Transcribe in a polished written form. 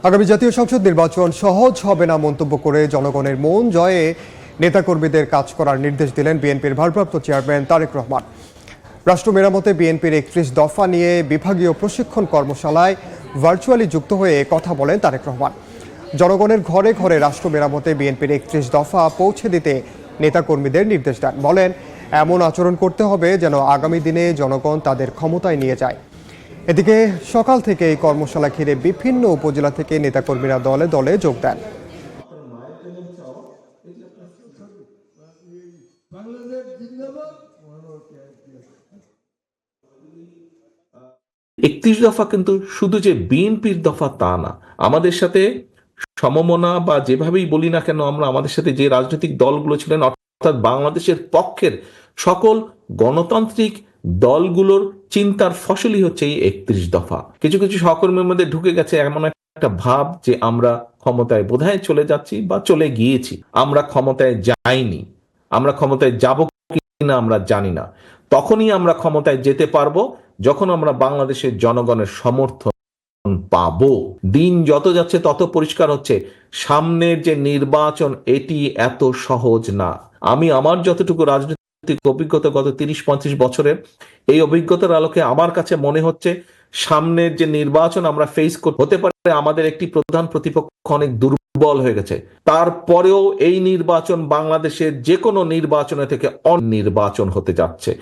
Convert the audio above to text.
আগামী জাতীয় সংসদ নির্বাচন সহজ হবে না মন্তব্য করে জনগণের মন জয়ে নেতাকর্মীদের কাজ করার নির্দেশ দিলেন বিএনপির ভারপ্রাপ্ত চেয়ারম্যান তারেক রহমান। রাষ্ট্র মেরামতে বিএনপির ৩১ দফা নিয়ে বিভাগীয় প্রশিক্ষণ কর্মশালায় ভার্চুয়ালি যুক্ত হয়ে কথা বলেন তারেক রহমান। জনগণের ঘরে ঘরে রাষ্ট্র মেরামতে বিএনপির ৩১ দফা পৌঁছে দিতে নেতাকর্মীদের নির্দেশ দেন। বলেন, এমন আচরণ করতে হবে যেন আগামী দিনে জনগণ তাদের ক্ষমতায় নিয়ে যায়। এদিকে সকাল থেকে এই কর্মশালা ঘিরে বিভিন্ন উপজেলা থেকে নেতাকর্মীরা দলে দলে যোগ দেন। ৩১ দফা কিন্তু শুধু যে বিএনপির দফা তা না, আমাদের সাথে সমমনা বা যেভাবেই বলি না কেন, আমরা আমাদের সাথে যে রাজনৈতিক দলগুলো ছিলেন, অর্থাৎ বাংলাদেশের পক্ষের সকল গণতান্ত্রিক দলগুলোর চিন্তার ফসলই হচ্ছে এই ৩১ দফা। কিছু কিছু সহকর্মীর মধ্যে ঢুকে গেছে এমন একটা ভাব যে আমরা ক্ষমতায় বোধহয় চলে যাচ্ছি বা চলে গিয়েছি। আমরা ক্ষমতায় যাইনি, আমরা ক্ষমতায় যাব কিনা আমরা জানি না। তখনই আমরা ক্ষমতায় যেতে পারবো যখন আমরা বাংলাদেশের জনগণের সমর্থন পাবো। দিন যত যাচ্ছে তত পরিষ্কার হচ্ছে সামনের যে নির্বাচন এটি এত সহজ না। আমি আমার যতটুকু রাজনৈতিক অভিজ্ঞতা গত ৩০-৩৫ বছরের, এই অভিজ্ঞতার আলোকে আমার কাছে মনে হচ্ছে সামনের যে নির্বাচন আমরা ফেস হতে পারে আমাদের একটি প্রধান প্রতিপক্ষ অনেক দুর্বল হয়ে গেছে। তারপরেও এই নির্বাচন বাংলাদেশের যে কোনো নির্বাচনের থেকে অনির্বাচন হতে যাচ্ছে।